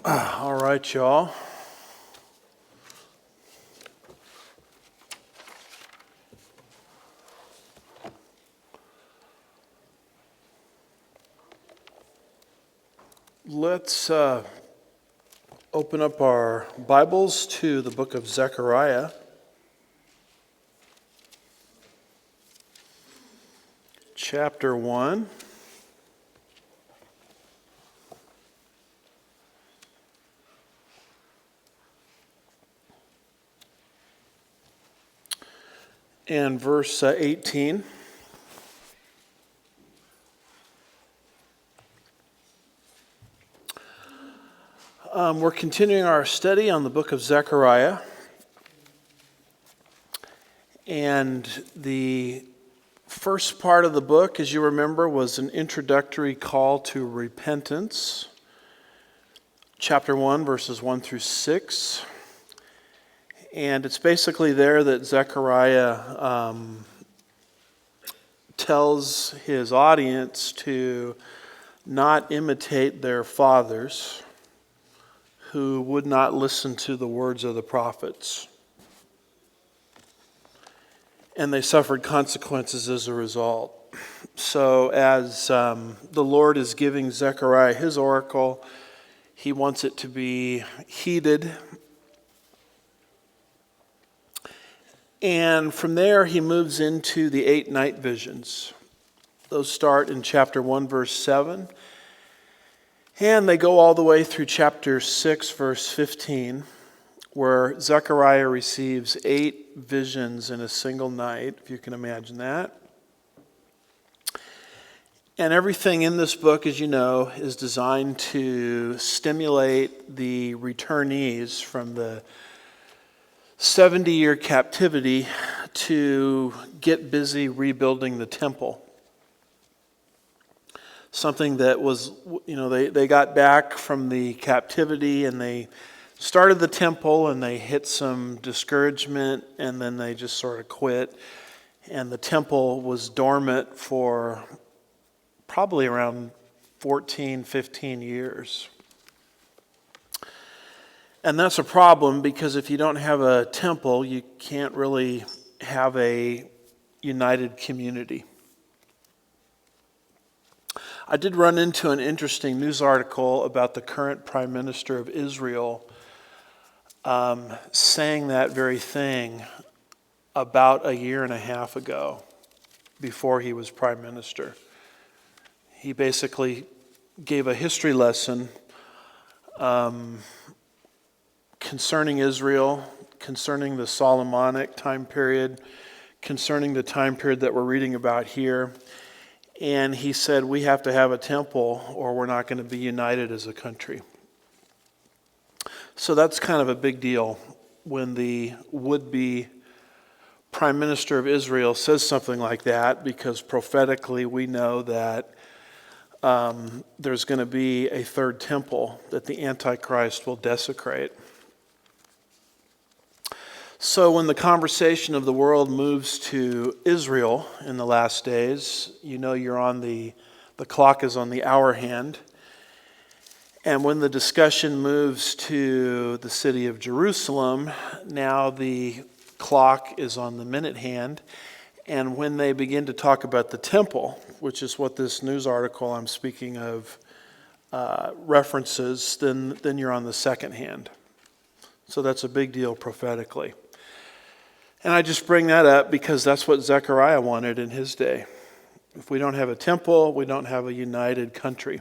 All right, y'all. Let's open up our Bibles to the book of Zechariah. Chapter 1. And verse 18. We're continuing our study on the book of Zechariah. And the first part of the book, as you remember, was an introductory call to repentance. Chapter 1, verses 1 through 6. And it's basically there that Zechariah tells his audience to not imitate their fathers who would not listen to the words of the prophets. And they suffered consequences as a result. So as the Lord is giving Zechariah his oracle, he wants it to be heeded. And from there, he moves into the 8 night visions. Those start in chapter 1, verse 7. And they go all the way through chapter 6, verse 15, where Zechariah receives 8 visions in a single night, if you can imagine that. And everything in this book, as you know, is designed to stimulate the returnees from the 70-year captivity to get busy rebuilding the temple. Something that was, they got back from the captivity and they started the temple and they hit some discouragement and then they just sort of quit. And the temple was dormant for probably around 14, 15 years. And that's a problem because if you don't have a temple, you can't really have a united community. I did run into an interesting news article about the current Prime Minister of Israel saying that very thing about a year and a half ago, before he was Prime Minister. He basically gave a history lesson concerning Israel, concerning the Solomonic time period, concerning the time period that we're reading about here. And he said, we have to have a temple or we're not going to be united as a country. So that's kind of a big deal when the would-be Prime Minister of Israel says something like that, because prophetically we know that there's going to be a third temple that the Antichrist will desecrate. So when the conversation of the world moves to Israel in the last days, you're on the clock is on the hour hand. And when the discussion moves to the city of Jerusalem, now the clock is on the minute hand. And when they begin to talk about the temple, which is what this news article I'm speaking of references, then you're on the second hand. So that's a big deal prophetically. And I just bring that up because that's what Zechariah wanted in his day. If we don't have a temple, we don't have a united country.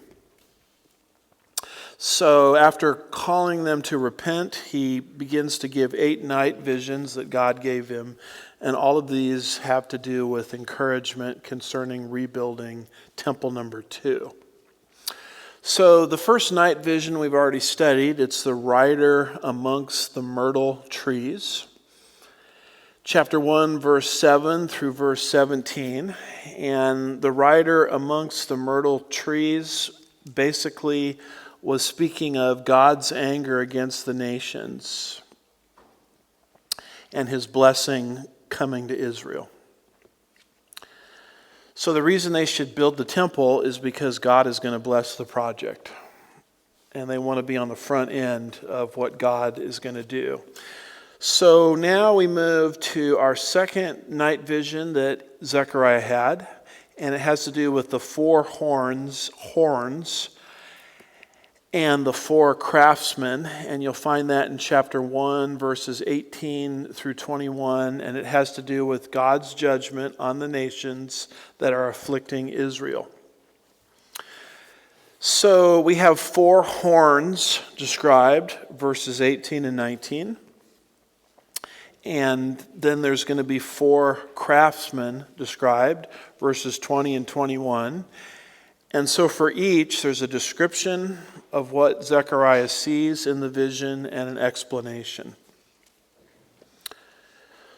So after calling them to repent, he begins to give 8 night visions that God gave him. And all of these have to do with encouragement concerning rebuilding temple number 2. So the first night vision we've already studied. It's the rider amongst the myrtle trees. Chapter 1, verse 7 through verse 17. And the rider amongst the myrtle trees basically was speaking of God's anger against the nations and his blessing coming to Israel. So the reason they should build the temple is because God is going to bless the project. and they want to be on the front end of what God is going to do. So now we move to our second night vision that Zechariah had, and it has to do with the four horns, and the four craftsmen, and you'll find that in chapter 1, verses 18 through 21, and it has to do with God's judgment on the nations that are afflicting Israel. So we have four horns described, verses 18 and 19. And then there's going to be four craftsmen described, verses 20 and 21. And so for each, there's a description of what Zechariah sees in the vision and an explanation.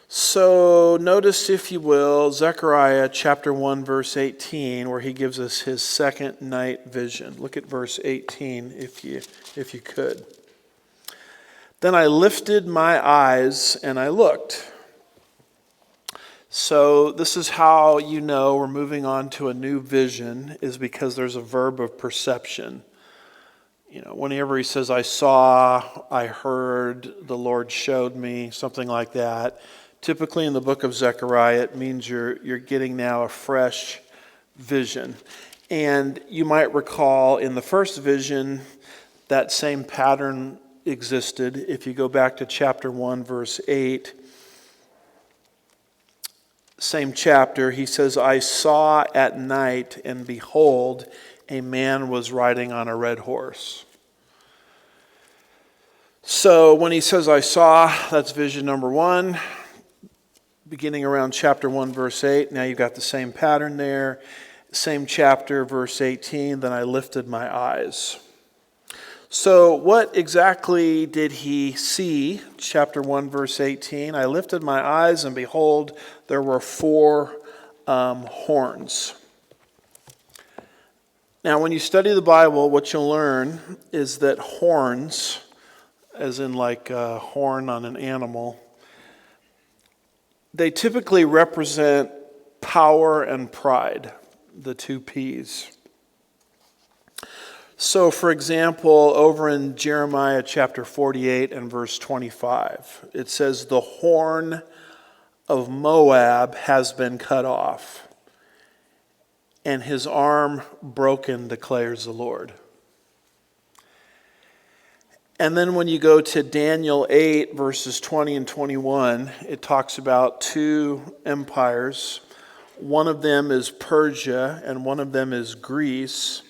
So notice, if you will, Zechariah chapter 1, verse 18, where he gives us his second night vision. Look at verse 18, if you could. Then I lifted my eyes and I looked. So this is how you know we're moving on to a new vision, is because there's a verb of perception. You know, whenever he says, I saw, I heard, the Lord showed me, something like that. Typically in the book of Zechariah, it means you're getting now a fresh vision. And you might recall in the first vision, that same pattern existed. If you go back to chapter 1, verse 8, same chapter, he says, I saw at night, and behold, a man was riding on a red horse. So when he says, I saw, that's vision number 1, beginning around chapter 1, verse 8. Now you've got the same pattern there. Same chapter, verse 18, then I lifted my eyes. So what exactly did he see? Chapter 1, verse 18. I lifted my eyes, and behold, there were four horns. Now, when you study the Bible, what you'll learn is that horns, as in like a horn on an animal, they typically represent power and pride, the two P's. So, for example, over in Jeremiah chapter 48 and verse 25, it says, the horn of Moab has been cut off, and his arm broken, declares the Lord. And then when you go to Daniel 8, verses 20 and 21, it talks about two empires. One of them is Persia, and one of them is Greece.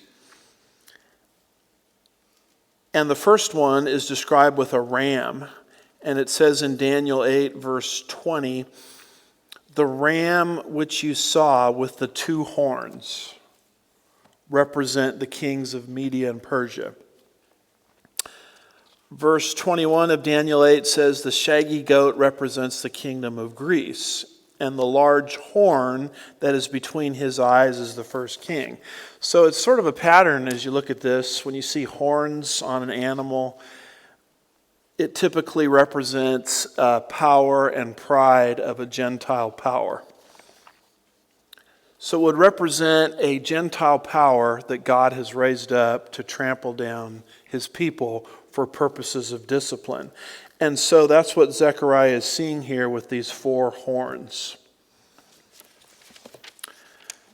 And the first one is described with a ram. And it says in Daniel 8, verse 20, the ram which you saw with the two horns represent the kings of Media and Persia. Verse 21 of Daniel 8 says the shaggy goat represents the kingdom of Greece, and the large horn that is between his eyes is the first king. So it's sort of a pattern as you look at this. When you see horns on an animal, it typically represents power and pride of a Gentile power. So it would represent a Gentile power that God has raised up to trample down his people for purposes of discipline. And so that's what Zechariah is seeing here with these four horns.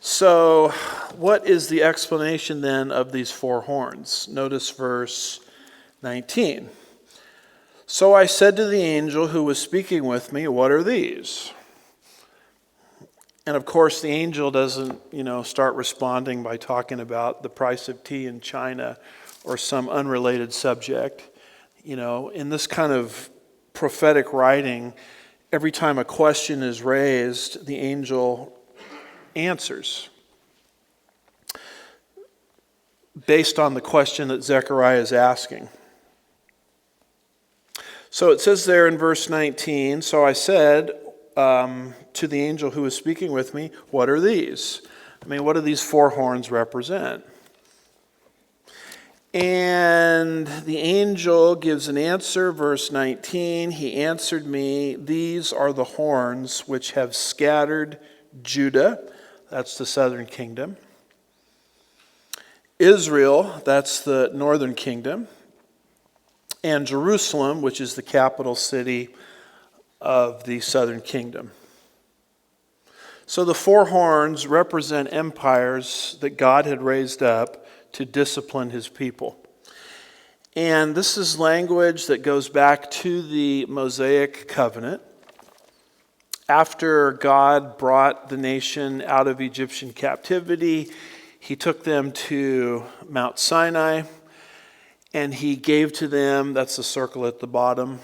So what is the explanation then of these four horns? Notice verse 19. So I said to the angel who was speaking with me, what are these? And of course the angel doesn't, start responding by talking about the price of tea in China or some unrelated subject. In this kind of prophetic writing, every time a question is raised, the angel answers based on the question that Zechariah is asking. So it says there in verse 19, so I said to the angel who was speaking with me, what are these? What do these four horns represent? And the angel gives an answer, verse 19. He answered me, these are the horns which have scattered Judah, that's the southern kingdom, Israel, that's the northern kingdom, and Jerusalem, which is the capital city of the southern kingdom. So the four horns represent empires that God had raised up to discipline his people. And this is language that goes back to the Mosaic covenant. After God brought the nation out of Egyptian captivity, he took them to Mount Sinai, and he gave to them, that's the circle at the bottom,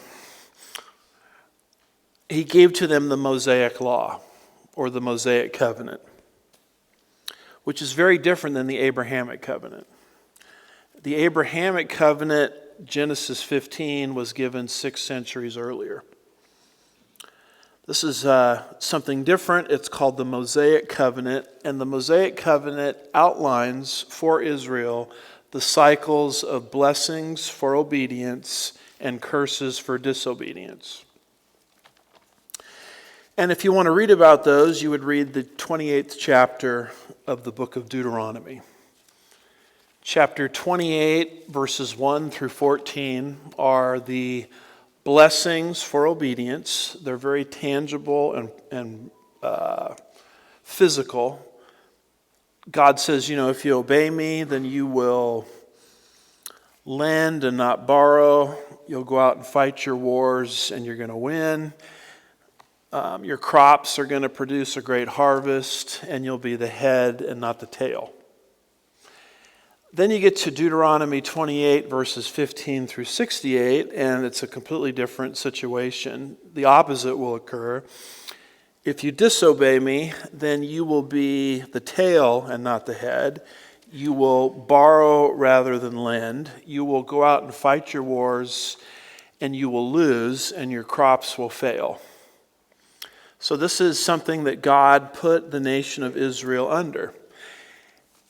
he gave to them the Mosaic law, or the Mosaic covenant, which is very different than the Abrahamic covenant. The Abrahamic covenant, Genesis 15, was given 6 centuries earlier. This is something different. It's called the Mosaic covenant, and the Mosaic covenant outlines for Israel the cycles of blessings for obedience and curses for disobedience. And if you want to read about those, you would read the 28th chapter of the book of Deuteronomy. Chapter 28, verses 1 through 14 are the blessings for obedience. They're very tangible and physical. God says, if you obey me, then you will lend and not borrow. You'll go out and fight your wars and you're going to win. Your crops are going to produce a great harvest, and you'll be the head and not the tail. Then you get to Deuteronomy 28, verses 15 through 68, and it's a completely different situation. The opposite will occur. If you disobey me, then you will be the tail and not the head. You will borrow rather than lend. You will go out and fight your wars, and you will lose, and your crops will fail. So this is something that God put the nation of Israel under.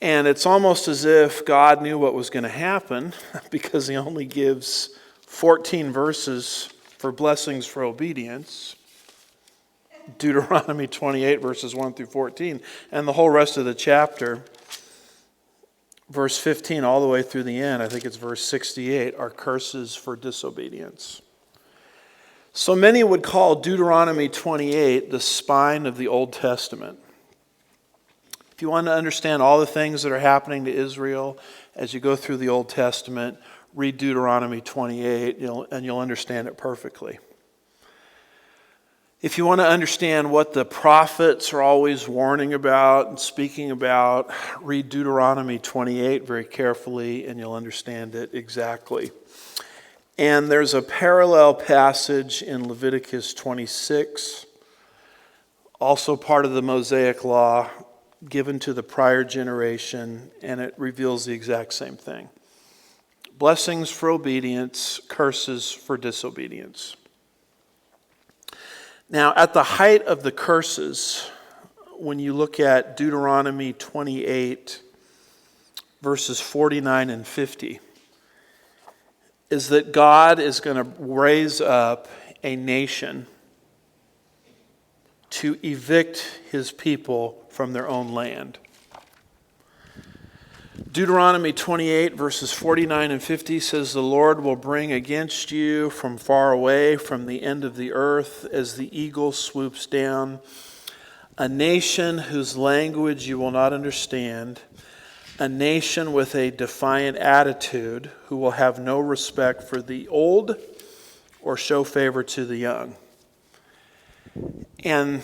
And it's almost as if God knew what was going to happen because he only gives 14 verses for blessings for obedience. Deuteronomy 28, verses 1 through 14. And the whole rest of the chapter, verse 15 all the way through the end, I think it's verse 68, are curses for disobedience. So many would call Deuteronomy 28 the spine of the Old Testament. If you want to understand all the things that are happening to Israel as you go through the Old Testament, read Deuteronomy 28 and you'll understand it perfectly. If you want to understand what the prophets are always warning about and speaking about, read Deuteronomy 28 very carefully and you'll understand it exactly. And there's a parallel passage in Leviticus 26, also part of the Mosaic law, given to the prior generation, and it reveals the exact same thing. Blessings for obedience, curses for disobedience. Now, at the height of the curses, when you look at Deuteronomy 28, verses 49 and 50, is that God is going to raise up a nation to evict his people from their own land. Deuteronomy 28, verses 49 and 50 says, "The Lord will bring against you from far away, from the end of the earth, as the eagle swoops down, a nation whose language you will not understand, a nation with a defiant attitude, who will have no respect for the old or show favor to the young." And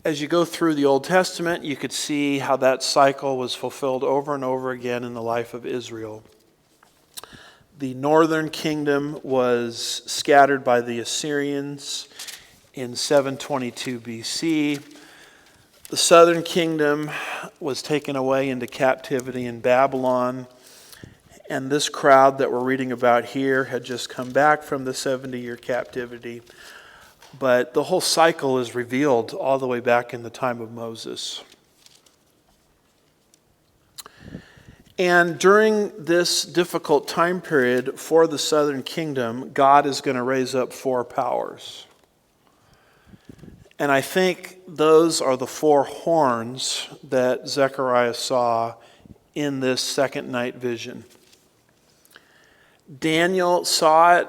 as you go through the Old Testament, you could see how that cycle was fulfilled over and over again in the life of Israel. The northern kingdom was scattered by the Assyrians in 722 BC. The southern kingdom was taken away into captivity in Babylon. And this crowd that we're reading about here had just come back from the 70-year captivity. But the whole cycle is revealed all the way back in the time of Moses. And during this difficult time period for the southern kingdom, God is going to raise up four powers. And I think those are the four horns that Zechariah saw in this second night vision. Daniel saw it,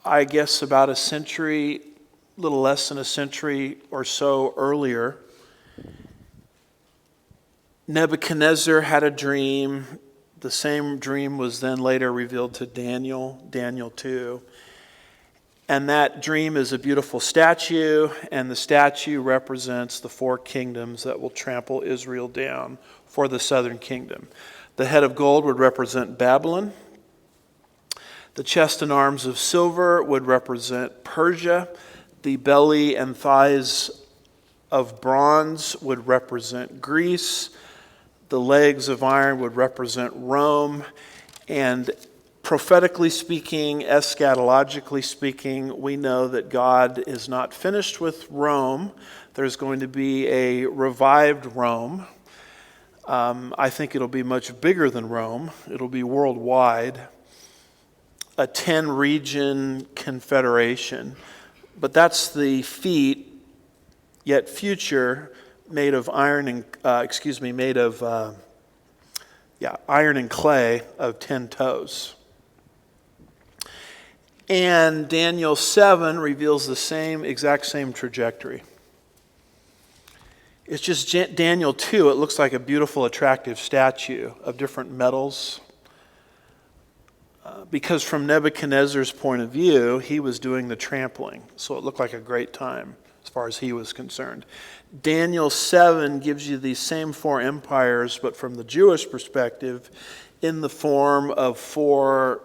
I guess, about a century, a little less than a century or so earlier. Nebuchadnezzar had a dream. The same dream was then later revealed to Daniel 2. And that dream is a beautiful statue, and the statue represents the four kingdoms that will trample Israel down for the southern kingdom. The head of gold would represent Babylon. The chest and arms of silver would represent Persia. The belly and thighs of bronze would represent Greece. The legs of iron would represent Rome. And prophetically speaking, eschatologically speaking, we know that God is not finished with Rome. There's going to be a revived Rome. I think it'll be much bigger than Rome. It'll be worldwide. A 10-region confederation. But that's the feet, yet future, made of iron and iron and clay of 10 toes. And Daniel 7 reveals the exact same trajectory. It's just Daniel 2, it looks like a beautiful, attractive statue of different metals. Because from Nebuchadnezzar's point of view, he was doing the trampling. So it looked like a great time as far as he was concerned. Daniel 7 gives you these same four empires, but from the Jewish perspective, in the form of four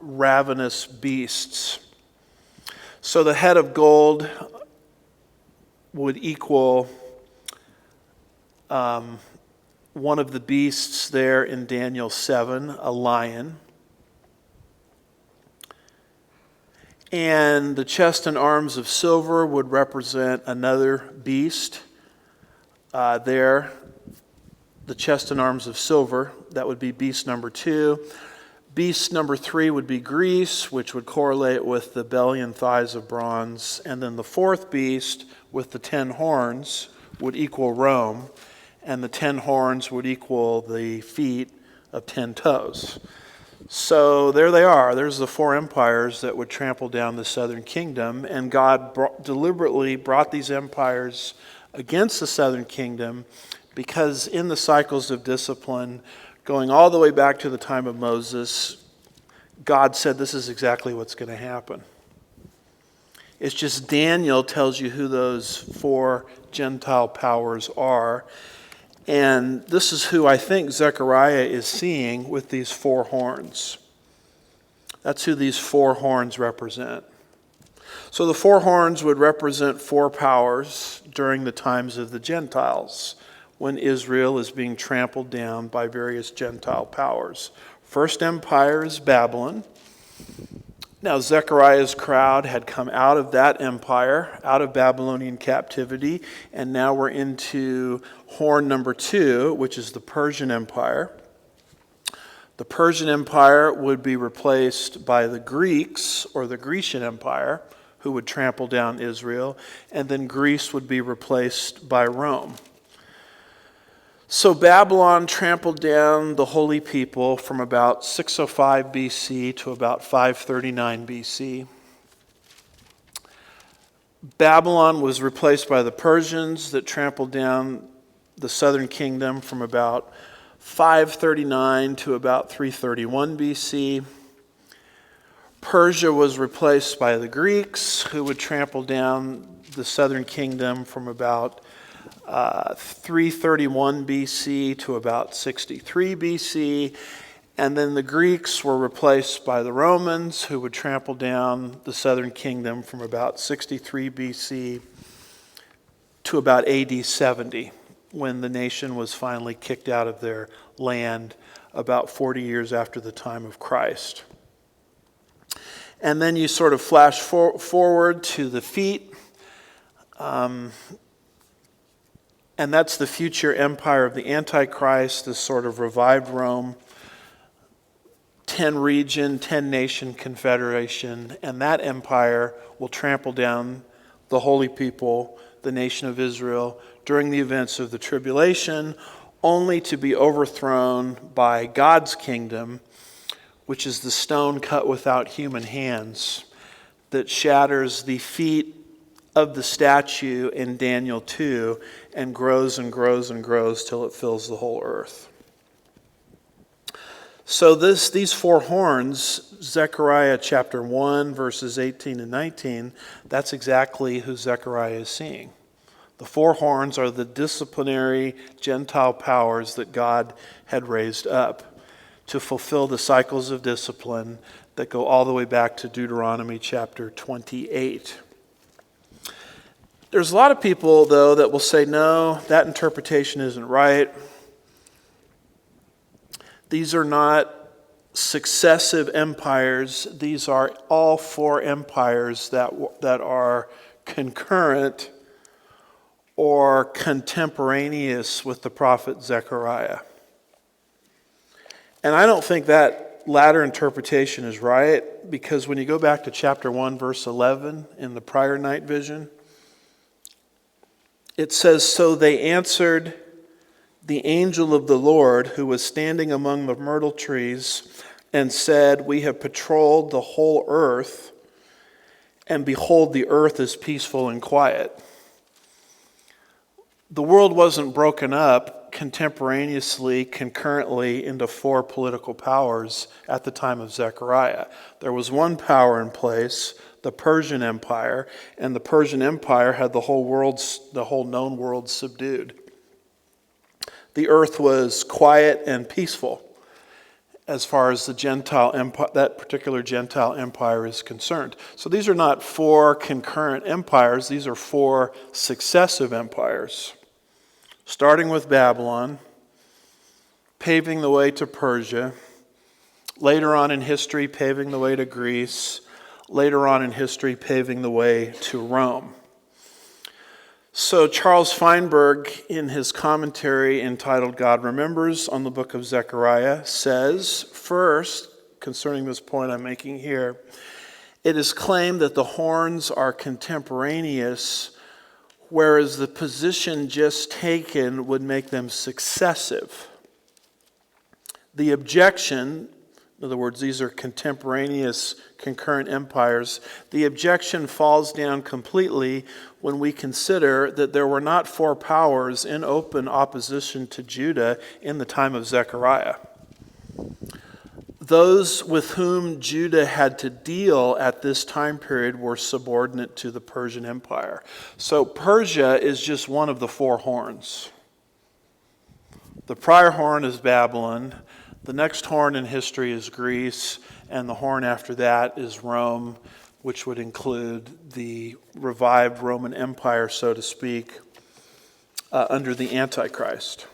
ravenous beasts. So the head of gold would equal one of the beasts there in Daniel 7, a lion. And the chest and arms of silver would represent another beast. There, the chest and arms of silver, that would be beast number 2. Beast number 3 would be Greece, which would correlate with the belly and thighs of bronze. And then the fourth beast with the 10 horns would equal Rome. And the 10 horns would equal the feet of 10 toes. So there they are. There's the four empires that would trample down the southern kingdom. And God deliberately brought these empires against the southern kingdom because in the cycles of discipline, going all the way back to the time of Moses, God said this is exactly what's going to happen. It's just Daniel tells you who those four Gentile powers are. And this is who I think Zechariah is seeing with these four horns. That's who these four horns represent. So the four horns would represent four powers during the times of the Gentiles, when Israel is being trampled down by various Gentile powers. First empire is Babylon. Now, Zechariah's crowd had come out of that empire, out of Babylonian captivity, and now we're into horn number 2, which is the Persian Empire. The Persian Empire would be replaced by the Greeks, or the Grecian Empire, who would trample down Israel, and then Greece would be replaced by Rome. So Babylon trampled down the holy people from about 605 BC to about 539 BC. Babylon was replaced by the Persians that trampled down the southern kingdom from about 539 to about 331 BC. Persia was replaced by the Greeks, who would trample down the southern kingdom from about 331 BC to about 63 BC. And then the Greeks were replaced by the Romans, who would trample down the southern kingdom from about 63 BC to about AD 70, when the nation was finally kicked out of their land about 40 years after the time of Christ. And then you sort of flash forward to the feet. And that's the future empire of the Antichrist, this sort of revived Rome, 10-region, 10-nation confederation. And that empire will trample down the holy people, the nation of Israel, during the events of the tribulation, only to be overthrown by God's kingdom, which is the stone cut without human hands that shatters the feet of the statue in Daniel 2 and grows and grows and grows till it fills the whole earth. So these four horns, Zechariah chapter 1, verses 18 and 19, that's exactly who Zechariah is seeing. The four horns are the disciplinary Gentile powers that God had raised up to fulfill the cycles of discipline that go all the way back to Deuteronomy chapter 28. There's a lot of people, though, that will say, no, that interpretation isn't right. These are not successive empires. These are all four empires that are concurrent or contemporaneous with the prophet Zechariah. And I don't think that latter interpretation is right, because when you go back to chapter 1, verse 11 in the prior night vision, it says, "So they answered the angel of the Lord who was standing among the myrtle trees and said, 'We have patrolled the whole earth, and behold, the earth is peaceful and quiet.'" The world wasn't broken up contemporaneously, concurrently into four political powers at the time of Zechariah. There was one power in place, the Persian Empire, and the Persian Empire had the whole known world subdued. The earth was quiet and peaceful as far as the Gentile empire, that particular Gentile empire is concerned. So these are not four concurrent empires, these are four successive empires. Starting with Babylon, paving the way to Persia, later on in history paving the way to Greece, later on in history paving the way to Rome. So Charles Feinberg, in his commentary entitled God Remembers on the book of Zechariah, says, first, concerning this point I'm making here, it is claimed that the horns are contemporaneous, whereas the position just taken would make them successive. The objection, in other words, these are contemporaneous, concurrent empires, the objection falls down completely when we consider that there were not four powers in open opposition to Judah in the time of Zechariah. Those with whom Judah had to deal at this time period were subordinate to the Persian Empire. So Persia is just one of the four horns. The prior horn is Babylon. The next horn in history is Greece. And the horn after that is Rome, which would include the revived Roman Empire, so to speak, under the Antichrist.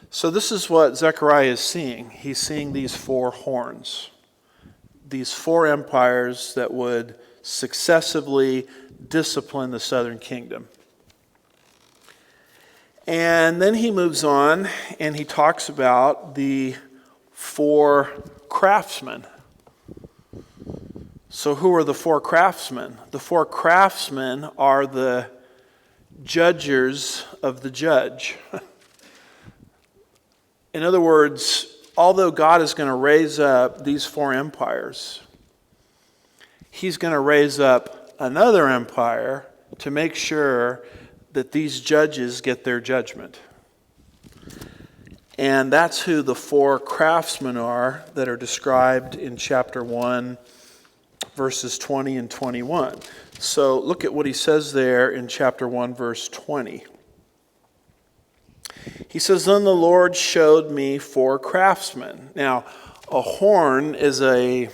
So this is what Zechariah is seeing. He's seeing these four horns, these four empires that would successively discipline the southern kingdom. And then he moves on and he talks about the four craftsmen. So who are the four craftsmen? The four craftsmen are the judgers of the judge. In other words, although God is going to raise up these four empires, he's going to raise up another empire to make sure that these judges get their judgment. And that's who the four craftsmen are that are described in chapter 1, verses 20 and 21. So look at what he says there in chapter 1, verse 20. He says, "Then the Lord showed me four craftsmen." Now, a horn is a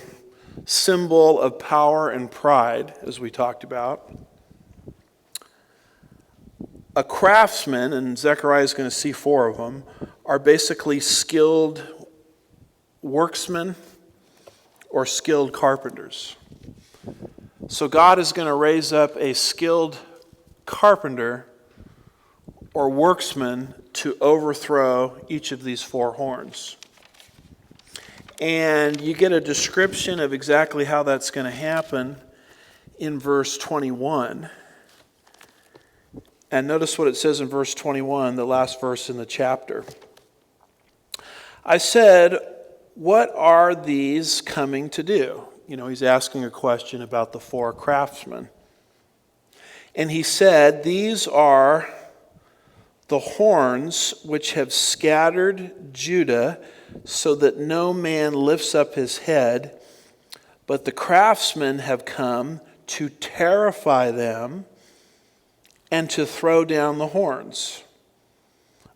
symbol of power and pride, as we talked about. A craftsman, and Zechariah is going to see four of them, are basically skilled worksmen or skilled carpenters. So God is going to raise up a skilled carpenter or worksman to overthrow each of these four horns. And you get a description of exactly how that's going to happen in verse 21. And notice what it says in verse 21, the last verse in the chapter. I said, what are these coming to do? He's asking a question about the four craftsmen. And he said, these are the horns which have scattered Judah so that no man lifts up his head, but the craftsmen have come to terrify them and to throw down the horns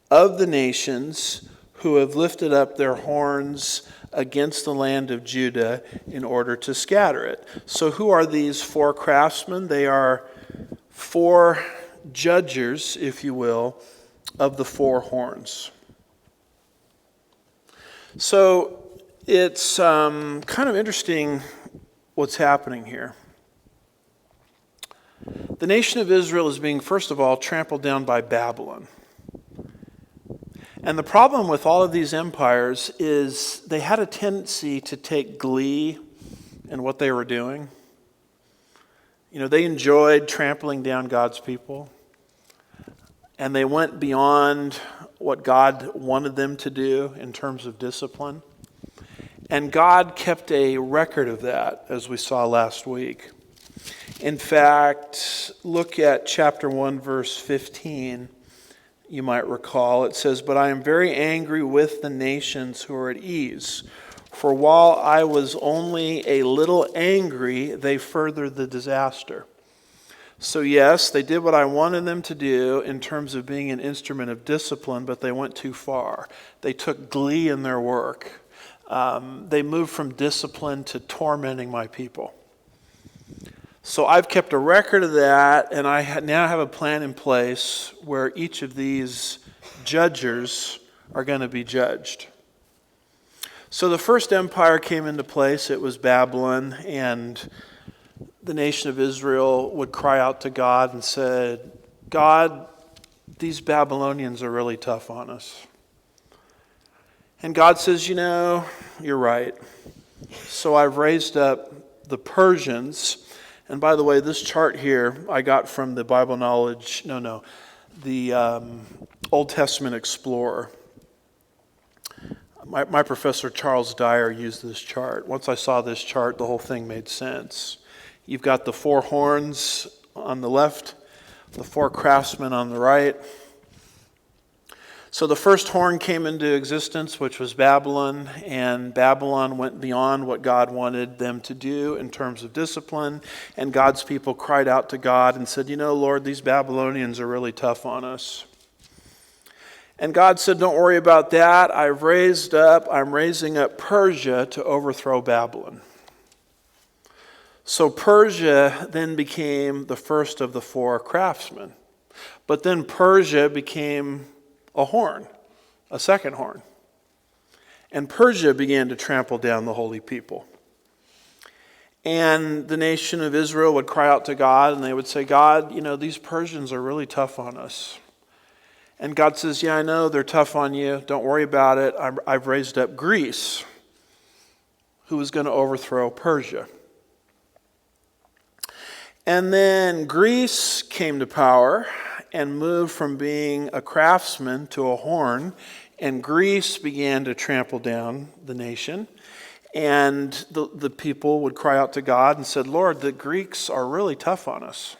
of the nations who have lifted up their horns against the land of Judah in order to scatter it. So who are these four craftsmen? They are four judges, if you will, of the four horns. So it's kind of interesting what's happening here. The nation of Israel is being, first of all, trampled down by Babylon. And the problem with all of these empires is they had a tendency to take glee in what they were doing. They enjoyed trampling down God's people. And they went beyond what God wanted them to do in terms of discipline. And God kept a record of that, as we saw last week. In fact, look at chapter 1, verse 15. You might recall, it says, but I am very angry with the nations who are at ease. For while I was only a little angry, they furthered the disaster. So yes, they did what I wanted them to do in terms of being an instrument of discipline, but they went too far. They took glee in their work. They moved from discipline to tormenting my people. So I've kept a record of that, and I now have a plan in place where each of these judges are going to be judged. So the first empire came into place. It was Babylon, and the nation of Israel would cry out to God and said, God, these Babylonians are really tough on us. And God says, you're right. So I've raised up the Persians. And by the way, this chart here I got from the Bible Knowledge, the Old Testament Explorer. My professor Charles Dyer used this chart. Once I saw this chart, the whole thing made sense. You've got the four horns on the left, the four craftsmen on the right. So the first horn came into existence, which was Babylon, and Babylon went beyond what God wanted them to do in terms of discipline, and God's people cried out to God and said, Lord, these Babylonians are really tough on us. And God said, don't worry about that. I'm raising up Persia to overthrow Babylon. So Persia then became the first of the four craftsmen. But then Persia became a horn, a second horn. And Persia began to trample down the holy people. And the nation of Israel would cry out to God, and they would say, God, these Persians are really tough on us. And God says, yeah, I know they're tough on you. Don't worry about it. I've raised up Greece, who is going to overthrow Persia. And then Greece came to power and moved from being a craftsman to a horn, and Greece began to trample down the nation. And the people would cry out to God and said, Lord, the Greeks are really tough on us.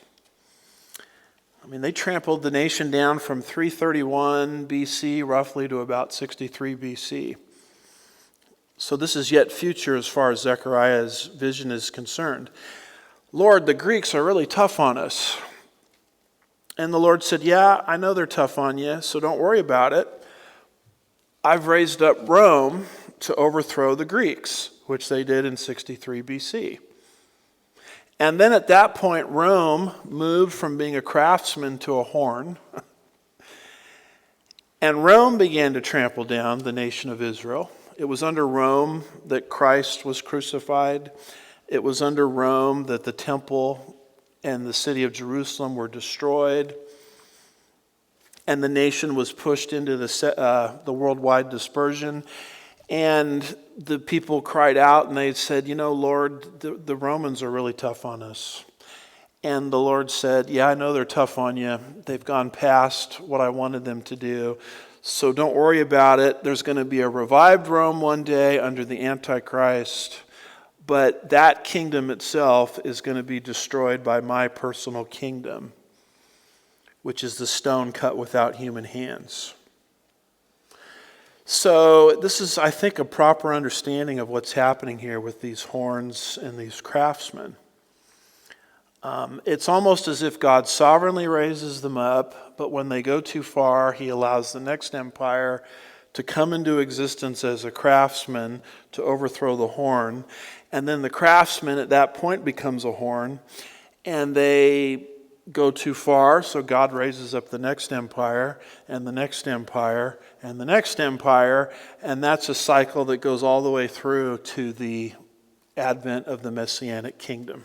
They trampled the nation down from 331 BC roughly to about 63 BC. So this is yet future as far as Zechariah's vision is concerned. Lord, the Greeks are really tough on us. And the Lord said, yeah, I know they're tough on you, so don't worry about it. I've raised up Rome to overthrow the Greeks, which they did in 63 BC. And then at that point, Rome moved from being a craftsman to a horn. And Rome began to trample down the nation of Israel. It was under Rome that Christ was crucified. It was under Rome that the temple and the city of Jerusalem were destroyed. And the nation was pushed into the worldwide dispersion. And the people cried out and they said, Lord, the Romans are really tough on us. And the Lord said, yeah, I know they're tough on you. They've gone past what I wanted them to do. So don't worry about it. There's going to be a revived Rome one day under the Antichrist. But that kingdom itself is going to be destroyed by my personal kingdom, which is the stone cut without human hands. So this is, I think, a proper understanding of what's happening here with these horns and these craftsmen. It's almost as if God sovereignly raises them up, but when they go too far, he allows the next empire to come into existence as a craftsman to overthrow the horn. And then the craftsman at that point becomes a horn, and they go too far, so God raises up the next empire, and the next empire, and the next empire, and that's a cycle that goes all the way through to the advent of the Messianic kingdom.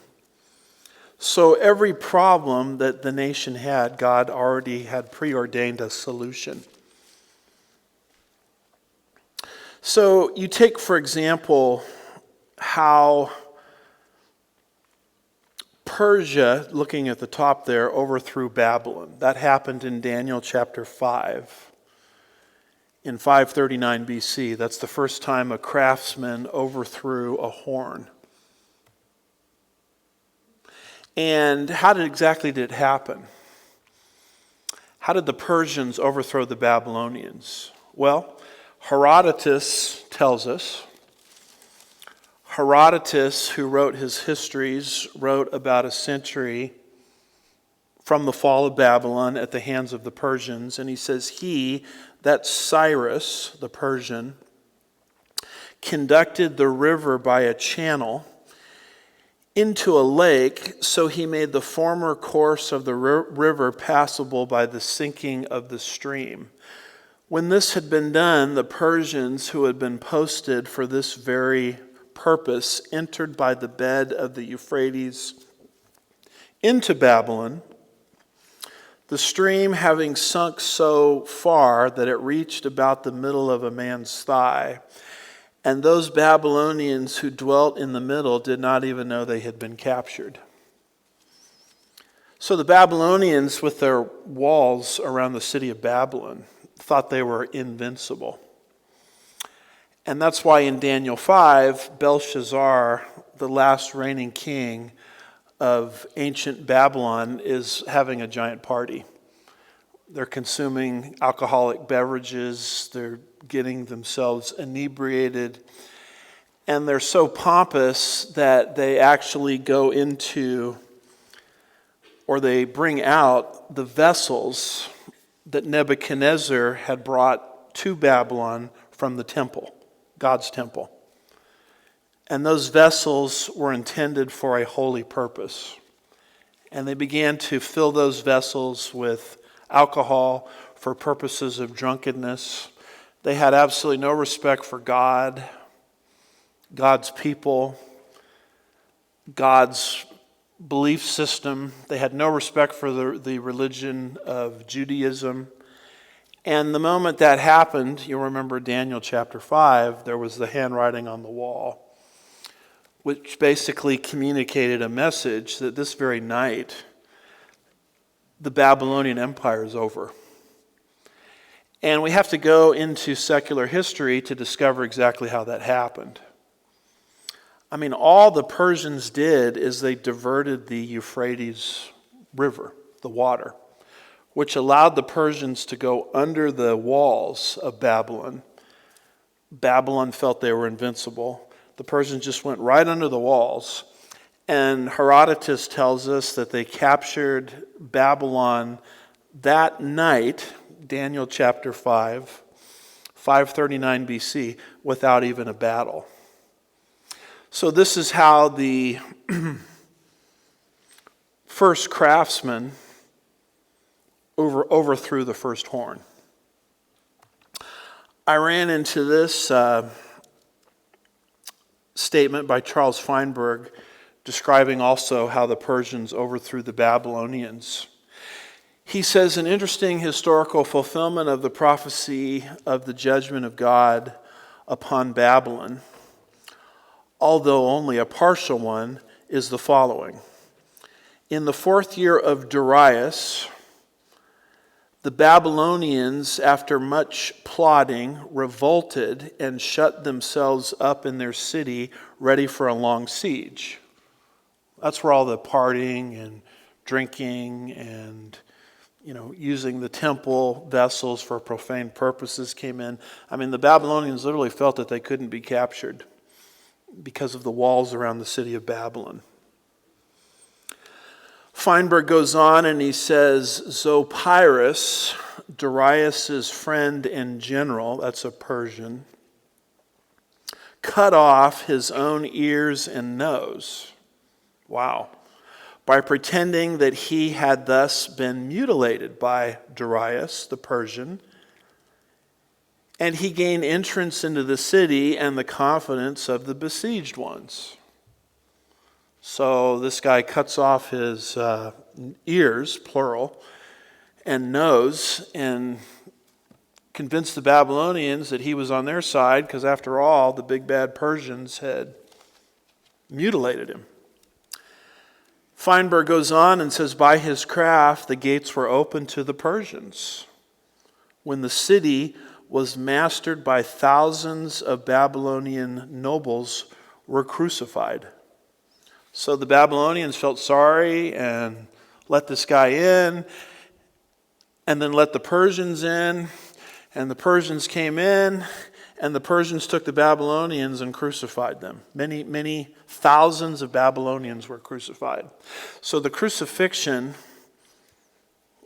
So every problem that the nation had, God already had preordained a solution. So you take, for example, how Persia, looking at the top there, overthrew Babylon. That happened in Daniel chapter 5. In 539 BC, that's the first time a craftsman overthrew a horn. And how exactly did it happen? How did the Persians overthrow the Babylonians? Well, Herodotus tells us. Herodotus, who wrote his histories, wrote about a century from the fall of Babylon at the hands of the Persians. And he says that's Cyrus, the Persian, conducted the river by a channel into a lake, so he made the former course of the river passable by the sinking of the stream. When this had been done, the Persians, who had been posted for this very purpose, entered by the bed of the Euphrates into Babylon, the stream having sunk so far that it reached about the middle of a man's thigh. And those Babylonians who dwelt in the middle did not even know they had been captured. So the Babylonians, with their walls around the city of Babylon, thought they were invincible. And that's why in Daniel 5, Belshazzar, the last reigning king of ancient Babylon, is having a giant party. They're consuming alcoholic beverages. They're getting themselves inebriated. And they're so pompous that they actually go into, or they bring out, the vessels that Nebuchadnezzar had brought to Babylon from the temple, God's temple. And those vessels were intended for a holy purpose. And they began to fill those vessels with alcohol for purposes of drunkenness. They had absolutely no respect for God, God's people, God's belief system. They had no respect for the religion of Judaism. And the moment that happened, you'll remember Daniel chapter 5, there was the handwriting on the wall, which basically communicated a message that this very night, the Babylonian Empire is over. And we have to go into secular history to discover exactly how that happened. I mean, all the Persians did is they diverted the Euphrates River, the water, which allowed the Persians to go under the walls of Babylon. Babylon felt they were invincible. The Persians just went right under the walls. And Herodotus tells us that they captured Babylon that night, Daniel chapter 5, 539 BC, without even a battle. So this is how the first craftsman overthrew the first horn. I ran into this statement by Charles Feinberg describing also how the Persians overthrew the Babylonians. He says, an interesting historical fulfillment of the prophecy of the judgment of God upon Babylon, although only a partial one, is the following. In the 4th year of Darius, the Babylonians, after much plotting, revolted and shut themselves up in their city, ready for a long siege. That's where all the partying and drinking and using the temple vessels for profane purposes came in. I mean, the Babylonians literally felt that they couldn't be captured because of the walls around the city of Babylon. Feinberg goes on and he says, Zopyrus, Darius' friend and general, that's a Persian, cut off his own ears and nose. Wow. By pretending that he had thus been mutilated by Darius, the Persian, and he gained entrance into the city and the confidence of the besieged ones. So this guy cuts off his ears, plural, and nose, and convinced the Babylonians that he was on their side, because after all, the big bad Persians had mutilated him. Feinberg goes on and says, by his craft, the gates were opened to the Persians. When the city was mastered by thousands of Babylonian nobles were crucified. So the Babylonians felt sorry and let this guy in, and then let the Persians in, and the Persians came in, and the Persians took the Babylonians and crucified them. Many thousands of Babylonians were crucified. So the crucifixion,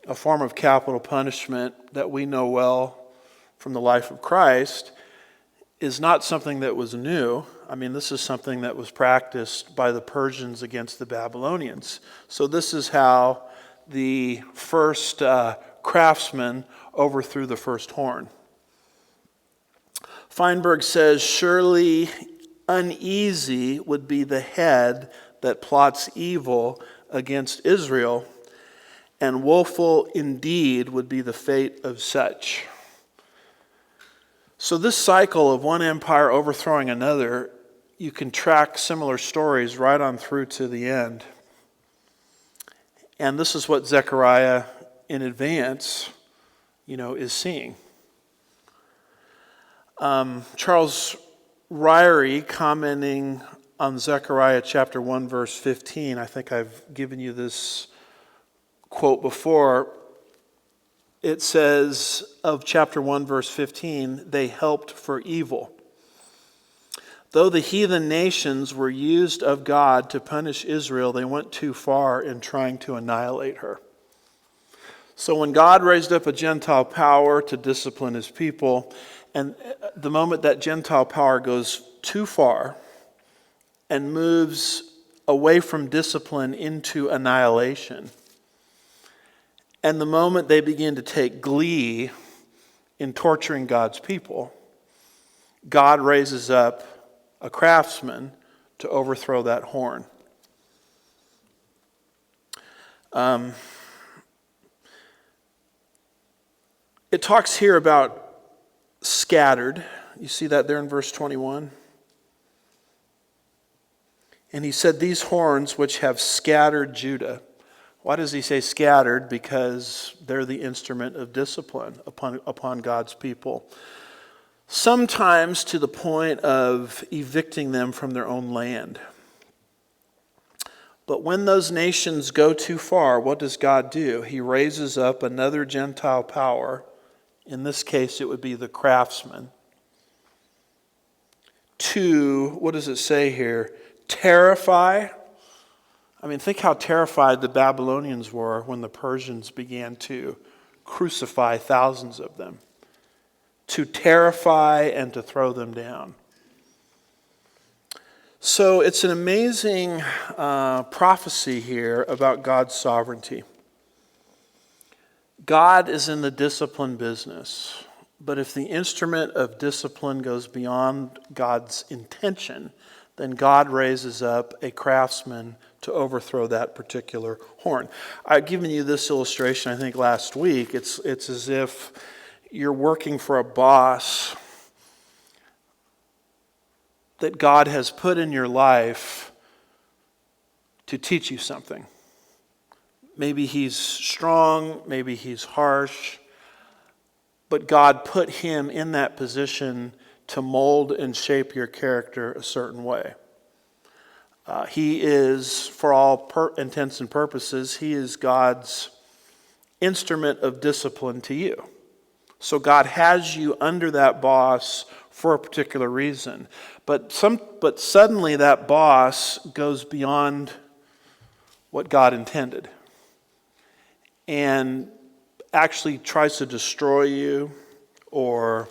a form of capital punishment that we know well from the life of Christ, is not something that was new. I mean, this is something that was practiced by the Persians against the Babylonians. So this is how the first craftsman overthrew the first horn. Feinberg says, surely uneasy would be the head that plots evil against Israel, and woeful indeed would be the fate of such. So this cycle of one empire overthrowing another, you can track similar stories right on through to the end. And this is what Zechariah in advance, is seeing. Charles Ryrie, commenting on Zechariah chapter 1, verse 15, I think I've given you this quote before. It says of chapter 1, verse 15, they helped for evil. Though the heathen nations were used of God to punish Israel, they went too far in trying to annihilate her. So when God raised up a Gentile power to discipline his people, and the moment that Gentile power goes too far and moves away from discipline into annihilation, and the moment they begin to take glee in torturing God's people, God raises up a craftsman to overthrow that horn. It talks here about scattered. You see that there in verse 21? And he said, these horns which have scattered Judah. Why does he say scattered? Because they're the instrument of discipline upon God's people. Sometimes to the point of evicting them from their own land. But when those nations go too far, what does God do? He raises up another Gentile power. In this case, it would be the craftsman. To, what does it say here? Terrify. I mean, think how terrified the Babylonians were when the Persians began to crucify thousands of them. To terrify and to throw them down. So it's an amazing prophecy here about God's sovereignty. God is in the discipline business, but if the instrument of discipline goes beyond God's intention, then God raises up a craftsman to overthrow that particular horn. I've given you this illustration, I think, last week. It's as if you're working for a boss that God has put in your life to teach you something. Maybe he's strong, maybe he's harsh, but God put him in that position to mold and shape your character a certain way. He is, for all intents and purposes, he is God's instrument of discipline to you. So God has you under that boss for a particular reason. But suddenly that boss goes beyond what God intended and actually tries to destroy you, or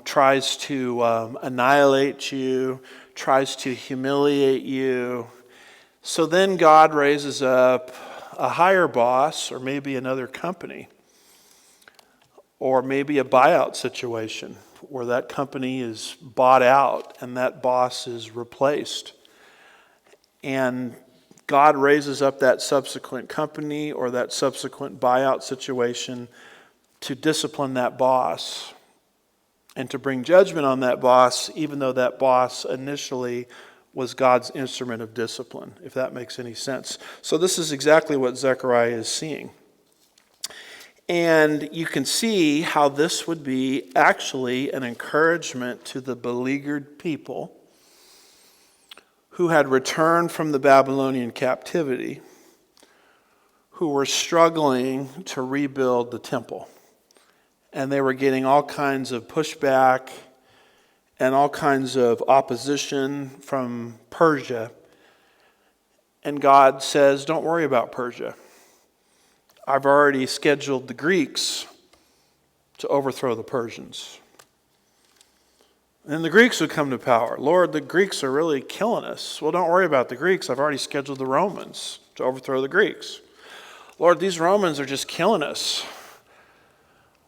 tries to annihilate you, tries to humiliate you. So then God raises up a higher boss, or maybe another company, or maybe a buyout situation where that company is bought out and that boss is replaced. And God raises up that subsequent company or that subsequent buyout situation to discipline that boss and to bring judgment on that boss, even though that boss initially was God's instrument of discipline, if that makes any sense. So this is exactly what Zechariah is seeing. And you can see how this would be actually an encouragement to the beleaguered people who had returned from the Babylonian captivity, who were struggling to rebuild the temple. And they were getting all kinds of pushback and all kinds of opposition from Persia. And God says, don't worry about Persia. I've already scheduled the Greeks to overthrow the Persians. And the Greeks would come to power. Lord, the Greeks are really killing us. Well, don't worry about the Greeks. I've already scheduled the Romans to overthrow the Greeks. Lord, these Romans are just killing us.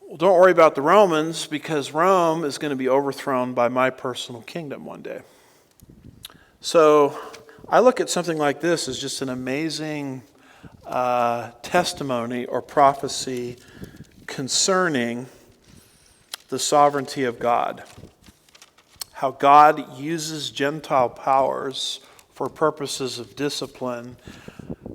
Well, don't worry about the Romans, because Rome is going to be overthrown by my personal kingdom one day. So I look at something like this as just an amazing testimony or prophecy concerning the sovereignty of God. How God uses Gentile powers for purposes of discipline,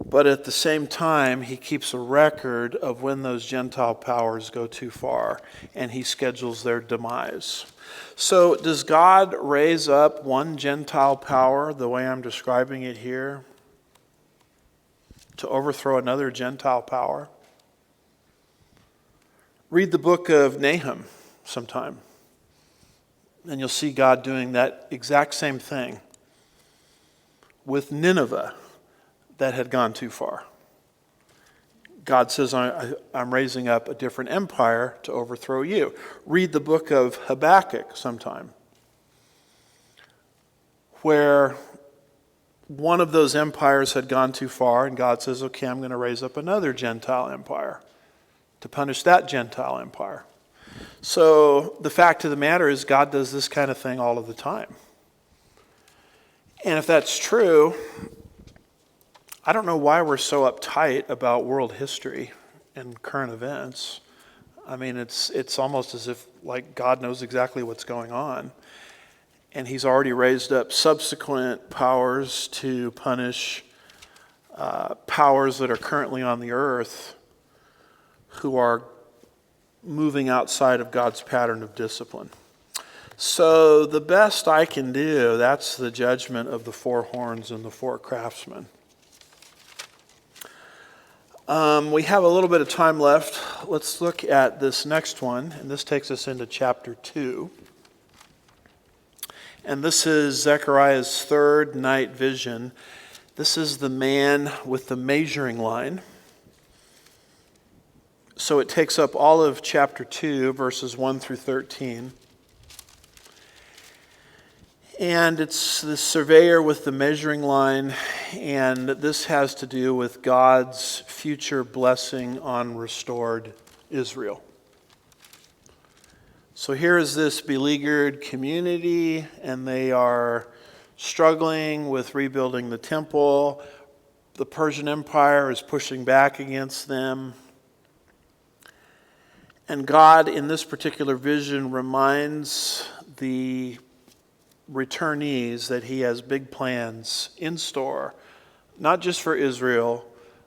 but at the same time, he keeps a record of when those Gentile powers go too far, and he schedules their demise. So does God raise up one Gentile power, the way I'm describing it here, to overthrow another Gentile power? Read the book of Nahum sometime, and you'll see God doing that exact same thing with Nineveh that had gone too far. God says, I'm raising up a different empire to overthrow you. Read the book of Habakkuk sometime, where one of those empires had gone too far, and God says, okay, I'm going to raise up another Gentile empire to punish that Gentile empire. So the fact of the matter is, God does this kind of thing all of the time. And if that's true, I don't know why we're so uptight about world history and current events. I mean, it's almost as if like God knows exactly what's going on. And he's already raised up subsequent powers to punish powers that are currently on the earth who are moving outside of God's pattern of discipline. So the best I can do, that's the judgment of the four horns and the four craftsmen. We have a little bit of time left. Let's look at this next one, and this takes us into chapter 2. And this is Zechariah's third night vision. This is the man with the measuring line. So it takes up all of chapter 2, verses 1 through 13. And it's the surveyor with the measuring line, and this has to do with God's future blessing on restored Israel. So here is this beleaguered community, and they are struggling with rebuilding the temple. The Persian Empire is pushing back against them. And God, in this particular vision, reminds the returnees that he has big plans in store, not just for Israel,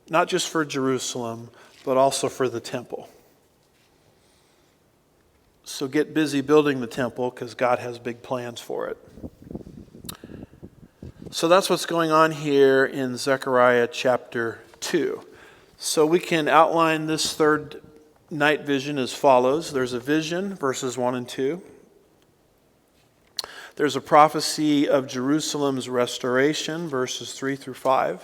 not just for Jerusalem, but also for the temple. So get busy building the temple because God has big plans for it. So that's what's going on here in Zechariah chapter 2. So we can outline this third night vision as follows. There's a vision, verses 1 and 2. There's a prophecy of Jerusalem's restoration, verses 3 through 5.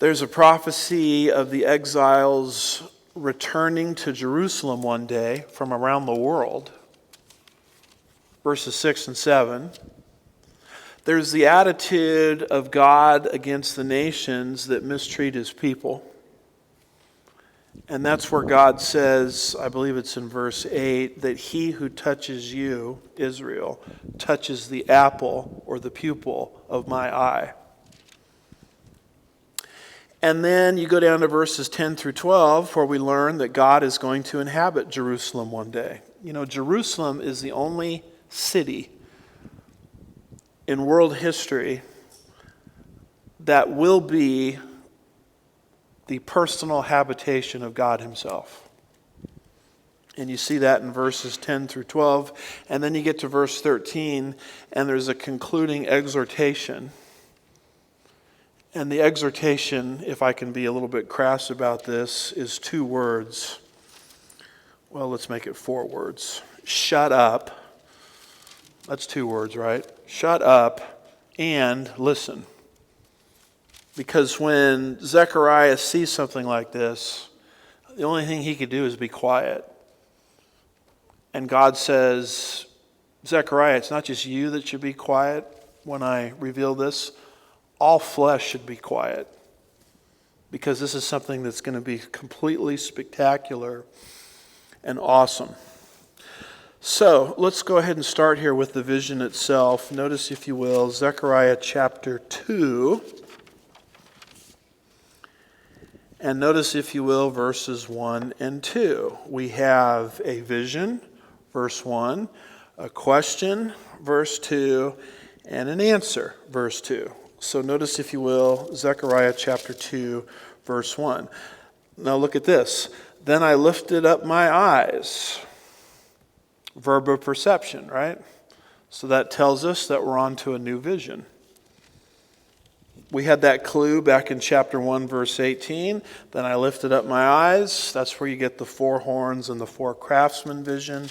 There's a prophecy of the exiles returning to Jerusalem one day from around the world, verses 6 and 7. There's the attitude of God against the nations that mistreat his people. And that's where God says, I believe it's in verse 8, that he who touches you, Israel, touches the apple or the pupil of my eye. And then you go down to verses 10 through 12, where we learn that God is going to inhabit Jerusalem one day. You know, Jerusalem is the only city in world history that will be the personal habitation of God himself. And you see that in verses 10 through 12. And then you get to verse 13, and there's a concluding exhortation. And the exhortation, if I can be a little bit crass about this, is 2 words. Well, let's make it 4 words. Shut up. That's 2 words, right? Shut up and listen. Because when Zechariah sees something like this, the only thing he could do is be quiet. And God says, Zechariah, it's not just you that should be quiet when I reveal this. All flesh should be quiet. Because this is something that's going to be completely spectacular and awesome. So let's go ahead and start here with the vision itself. Notice, if you will, Zechariah chapter 2. And notice, if you will, verses 1 and 2. We have a vision, verse 1, a question, verse 2, and an answer, verse 2. So notice, if you will, Zechariah chapter 2, verse 1. Now look at this. Then I lifted up my eyes. Verb of perception, right? So that tells us that we're on to a new vision. We had that clue back in chapter 1, verse 18. Then I lifted up my eyes. That's where you get the 4 horns and the 4 craftsmen vision.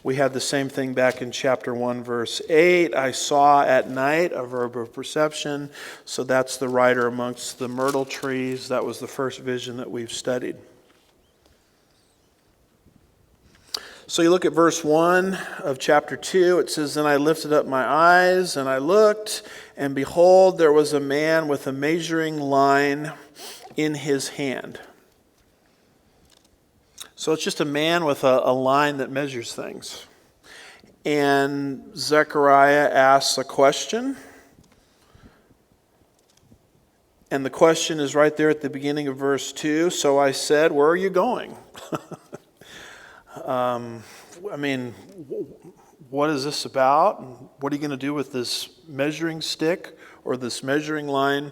We had the same thing back in chapter 1, verse 8. I saw at night, a verb of perception. So that's the rider amongst the myrtle trees. That was the first vision that we've studied. So you look at verse 1 of chapter 2. It says, Then I lifted up my eyes, and I looked, and behold, there was a man with a measuring line in his hand. So it's just a man with a line that measures things. And Zechariah asks a question. And the question is right there at the beginning of verse 2. So I said, where are you going? What is this about? What are you going to do with this measuring stick or this measuring line?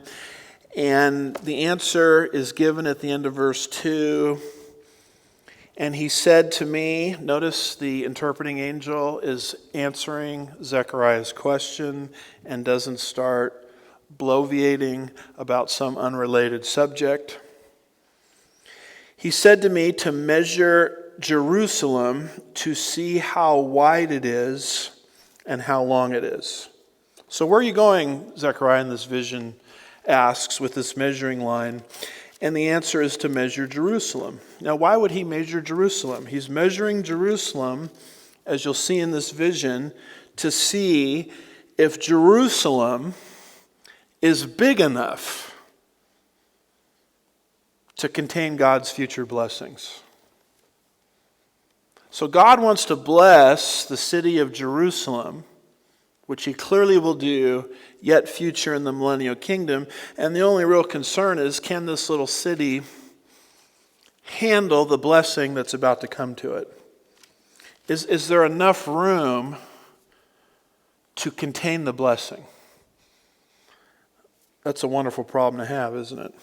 And the answer is given at the end of verse 2. And he said to me, notice the interpreting angel is answering Zechariah's question and doesn't start bloviating about some unrelated subject. He said to me to measure Jerusalem to see how wide it is and how long it is. So where are you going, Zechariah, in this vision asks, with this measuring line? And the answer is to measure Jerusalem. Now, why would he measure Jerusalem? He's measuring Jerusalem, as you'll see in this vision, to see if Jerusalem is big enough to contain God's future blessings. So God wants to bless the city of Jerusalem, which he clearly will do, yet future in the millennial kingdom. And the only real concern is, can this little city handle the blessing that's about to come to it? Is there enough room to contain the blessing? That's a wonderful problem to have, isn't it?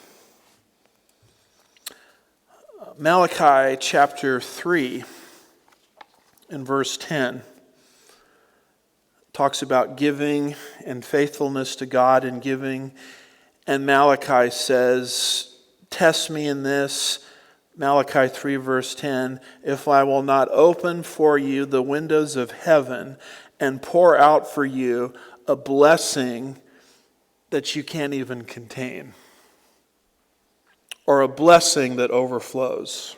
Malachi chapter 3 and verse 10 talks about giving and faithfulness to God in giving. And Malachi says, test me in this, Malachi 3 verse 10, if I will not open for you the windows of heaven and pour out for you a blessing that you can't even contain, or a blessing that overflows.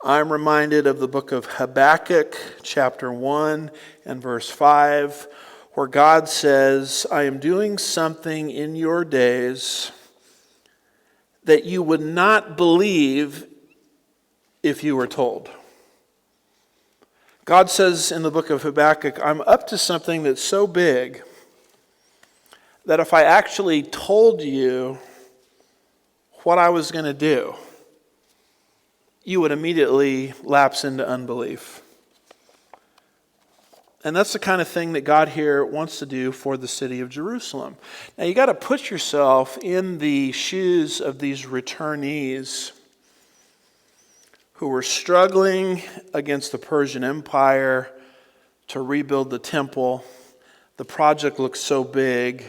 I'm reminded of the book of Habakkuk, chapter 1 and verse 5, where God says, I am doing something in your days that you would not believe if you were told. God says in the book of Habakkuk, I'm up to something that's so big that if I actually told you what I was going to do, you would immediately lapse into unbelief. And that's the kind of thing that God here wants to do for the city of Jerusalem. Now you got to put yourself in the shoes of these returnees who were struggling against the Persian Empire to rebuild the temple. The project looked so big,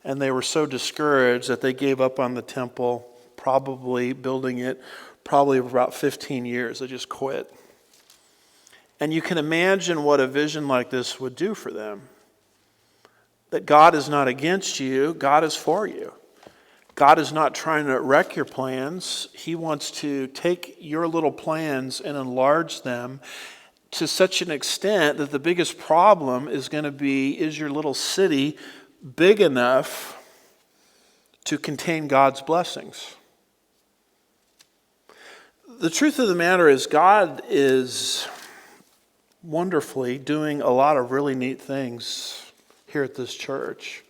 and they were so discouraged that they gave up on the temple, probably building it, probably for about 15 years. They just quit. And you can imagine what a vision like this would do for them. That God is not against you, God is for you. God is not trying to wreck your plans. He wants to take your little plans and enlarge them to such an extent that the biggest problem is going to be, is your little city big enough to contain God's blessings? The truth of the matter is God is wonderfully doing a lot of really neat things here at this church,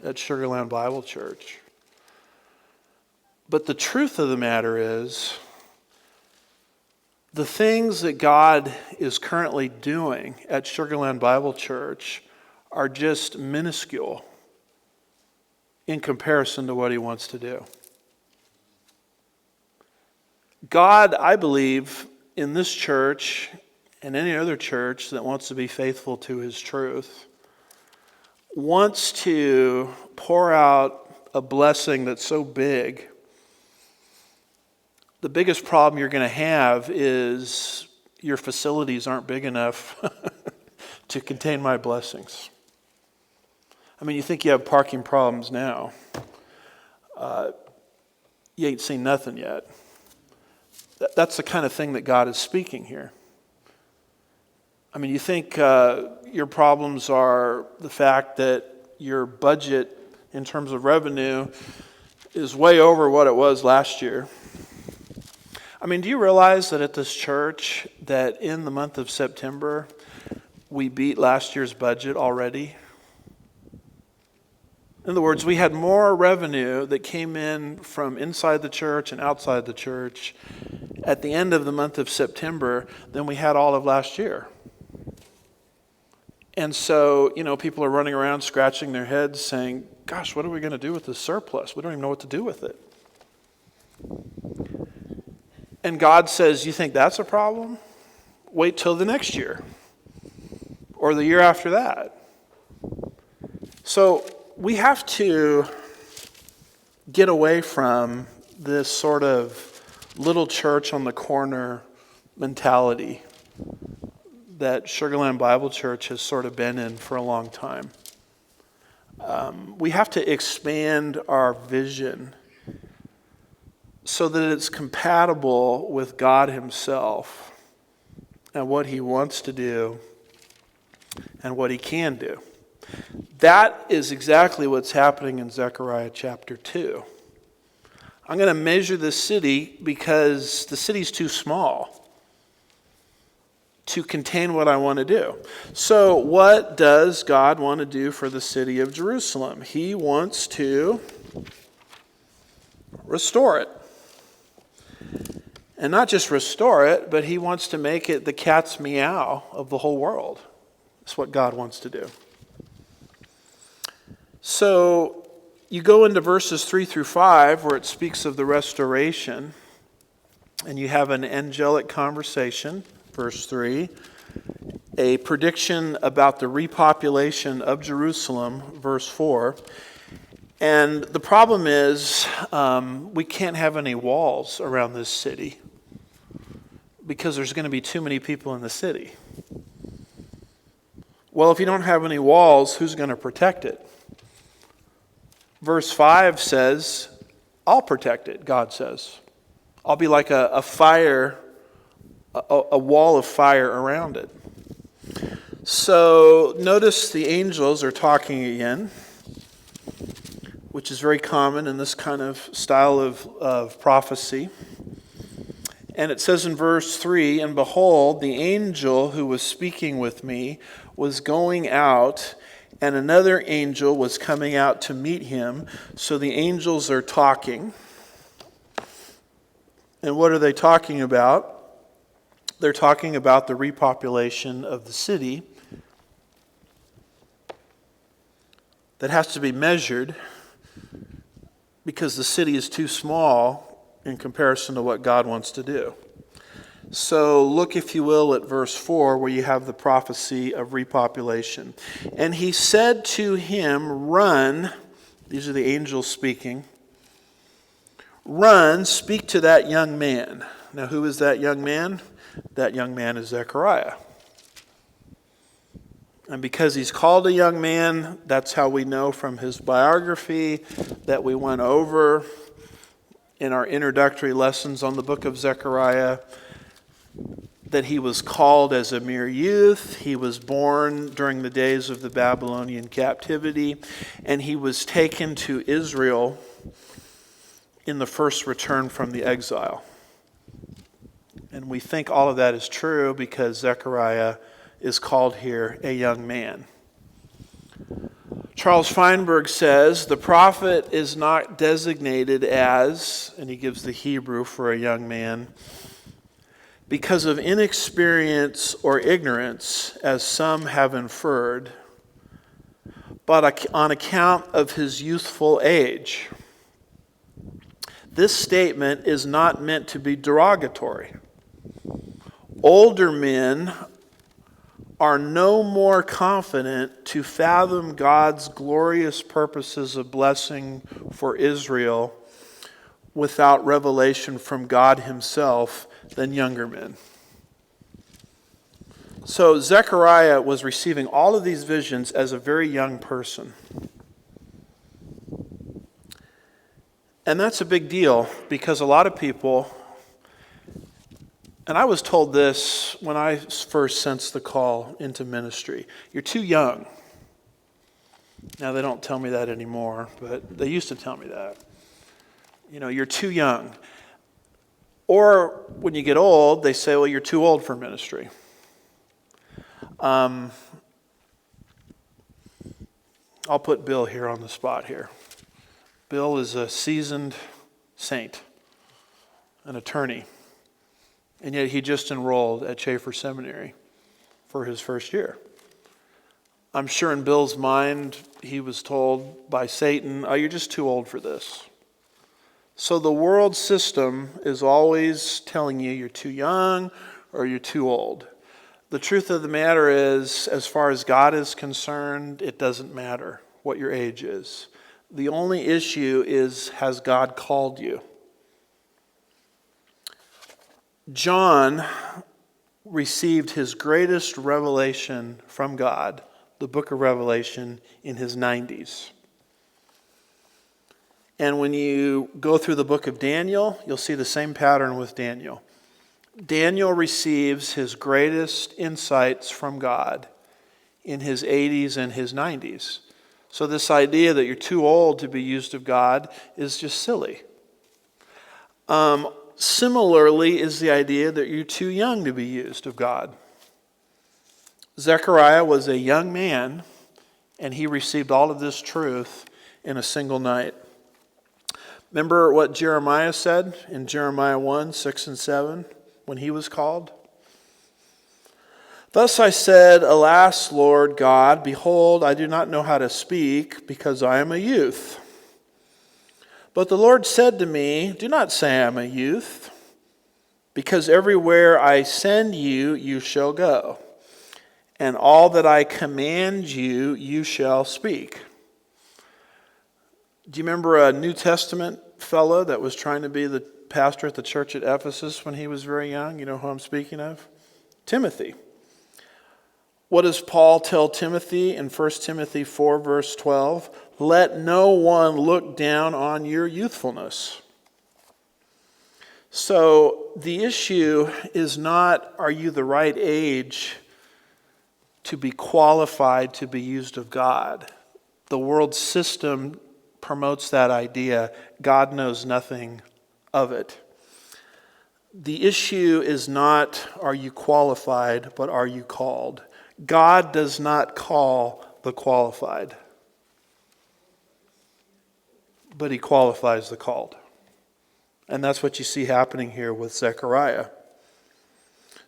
at Sugar Land Bible Church. But the truth of the matter is, the things that God is currently doing at Sugar Land Bible Church are just minuscule in comparison to what He wants to do. God, I believe, in this church and any other church that wants to be faithful to His truth, wants to pour out a blessing that's so big. The biggest problem you're going to have is your facilities aren't big enough to contain my blessings. I mean, you think you have parking problems now. You ain't seen nothing yet. That's the kind of thing that God is speaking here. I mean, you think your problems are the fact that your budget in terms of revenue is way over what it was last year. I mean, do you realize that at this church that in the month of September, we beat last year's budget already? In other words, we had more revenue that came in from inside the church and outside the church at the end of the month of September than we had all of last year. And so, people are running around scratching their heads saying, gosh, what are we going to do with this surplus? We don't even know what to do with it. And God says, you think that's a problem? Wait till the next year or the year after that. So we have to get away from this sort of little church on the corner mentality that Sugar Land Bible Church has sort of been in for a long time. We have to expand our vision so that it's compatible with God Himself and what He wants to do and what He can do. That is exactly what's happening in Zechariah chapter 2. I'm going to measure this city because the city's too small to contain what I want to do. So what does God want to do for the city of Jerusalem? He wants to restore it. And not just restore it, but He wants to make it the cat's meow of the whole world. That's what God wants to do. So you go into verses 3 through 5 where it speaks of the restoration. And you have an angelic conversation, verse 3. A prediction about the repopulation of Jerusalem, verse 4. And the problem is we can't have any walls around this city because there's going to be too many people in the city. Well, if you don't have any walls, who's going to protect it? Verse 5 says, I'll protect it, God says. I'll be like a fire, a wall of fire around it. So notice the angels are talking again, which is very common in this kind of style of prophecy. And it says in verse 3, and behold, the angel who was speaking with me was going out, and another angel was coming out to meet him. So the angels are talking. And what are they talking about? They're talking about the repopulation of the city that has to be measured because the city is too small in comparison to what God wants to do. So look, if you will, at verse 4 where you have the prophecy of repopulation. And he said to him, run, these are the angels speaking, run, speak to that young man. Now who is that young man? That young man is Zechariah. And because he's called a young man, that's how we know from his biography that we went over in our introductory lessons on the book of Zechariah, that he was called as a mere youth. He was born during the days of the Babylonian captivity, and he was taken to Israel in the first return from the exile. And we think all of that is true because Zechariah is called here a young man. Charles Feinberg says, the prophet is not designated as, and he gives the Hebrew for a young man, because of inexperience or ignorance, as some have inferred, but on account of his youthful age. This statement is not meant to be derogatory. Older men are no more confident to fathom God's glorious purposes of blessing for Israel without revelation from God himself than younger men. So Zechariah was receiving all of these visions as a very young person. And that's a big deal because a lot of people, and I was told this when I first sensed the call into ministry, you're too young. Now they don't tell me that anymore, but they used to tell me that. You know, you're too young. Or when you get old, they say, well, you're too old for ministry. I'll put Bill here on the spot here. Bill is a seasoned saint, an attorney, and yet he just enrolled at Schaeffer Seminary for his first year. I'm sure in Bill's mind, he was told by Satan, oh, you're just too old for this. So the world system is always telling you you're too young or you're too old. The truth of the matter is, as far as God is concerned, it doesn't matter what your age is. The only issue is, has God called you? John received his greatest revelation from God, the book of Revelation, in his 90s. And when you go through the book of Daniel, you'll see the same pattern with Daniel. Daniel receives his greatest insights from God in his 80s and his 90s. So this idea that you're too old to be used of God is just silly. Similarly is the idea that you're too young to be used of God. Zechariah was a young man, and he received all of this truth in a single night. Remember what Jeremiah said in Jeremiah 1, 6 and 7 when he was called? Thus I said, alas, Lord God, behold, I do not know how to speak because I am a youth. But the Lord said to me, do not say I am a youth, Because everywhere I send you, you shall go, and all that I command you, you shall speak. Do you remember a New Testament fellow that was trying to be the pastor at the church at Ephesus when he was very young? You know who I'm speaking of? Timothy. What does Paul tell Timothy in 1 Timothy 4, verse 12? Let no one look down on your youthfulness. So the issue is not, are you the right age to be qualified to be used of God? The world system promotes that idea. God knows nothing of it. The issue is not, are you qualified, but are you called? God does not call the qualified, but he qualifies the called. And that's what you see happening here with Zechariah.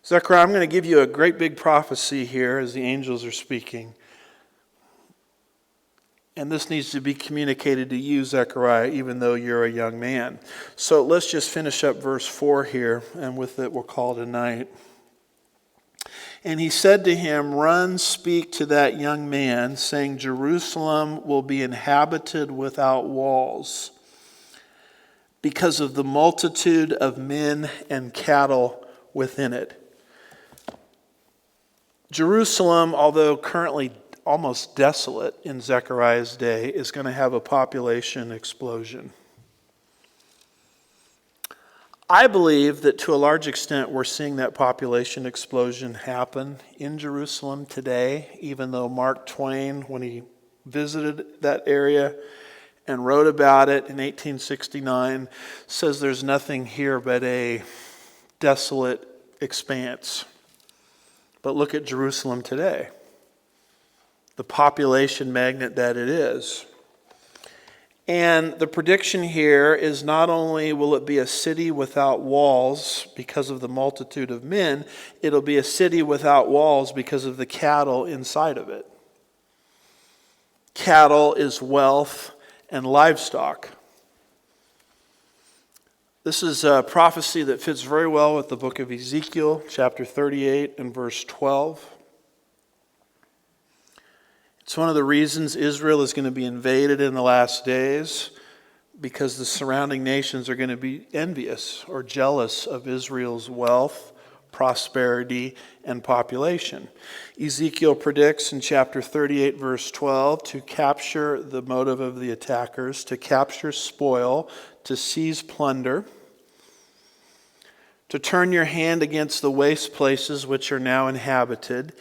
Zechariah, I'm going to give you a great big prophecy here as the angels are speaking. And this needs to be communicated to you, Zechariah, even though you're a young man. So let's just finish up verse 4 here, and with it we'll call it a night. And he said to him, run, speak to that young man, saying, Jerusalem will be inhabited without walls, because of the multitude of men and cattle within it. Jerusalem, although currently almost desolate in Zechariah's day, is going to have a population explosion. I believe that to a large extent we're seeing that population explosion happen in Jerusalem today, even though Mark Twain, when he visited that area and wrote about it in 1869, says there's nothing here but a desolate expanse. But look at Jerusalem today, the population magnet that it is. And the prediction here is not only will it be a city without walls because of the multitude of men, it'll be a city without walls because of the cattle inside of it. Cattle is wealth and livestock. This is a prophecy that fits very well with the book of Ezekiel, chapter 38 and verse 12. It's one of the reasons Israel is going to be invaded in the last days, because the surrounding nations are going to be envious or jealous of Israel's wealth, prosperity, and population. Ezekiel predicts in chapter 38, verse 12, to capture the motive of the attackers, to capture spoil, to seize plunder, to turn your hand against the waste places which are now inhabited,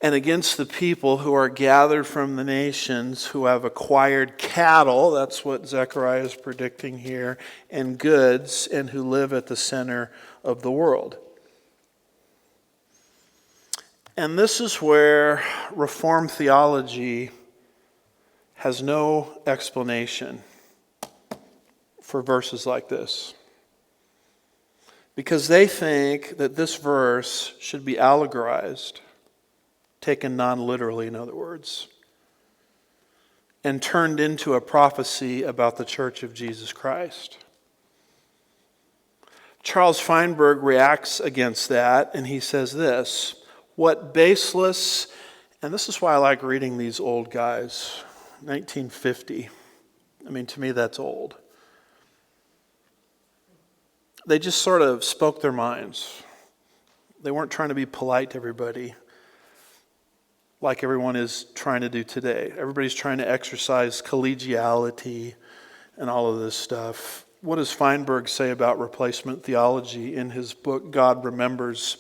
and against the people who are gathered from the nations who have acquired cattle, that's what Zechariah is predicting here, and goods, and who live at the center of the world. And this is where Reformed theology has no explanation for verses like this. Because they think that this verse should be allegorized, taken non-literally, in other words, and turned into a prophecy about the Church of Jesus Christ. Charles Feinberg reacts against that, and he says this, what baseless, and this is why I like reading these old guys, 1950. I mean, to me that's old. They just sort of spoke their minds. They weren't trying to be polite to everybody, like everyone is trying to do today. Everybody's trying to exercise collegiality and all of this stuff. What does Feinberg say about replacement theology in his book, God Remembers,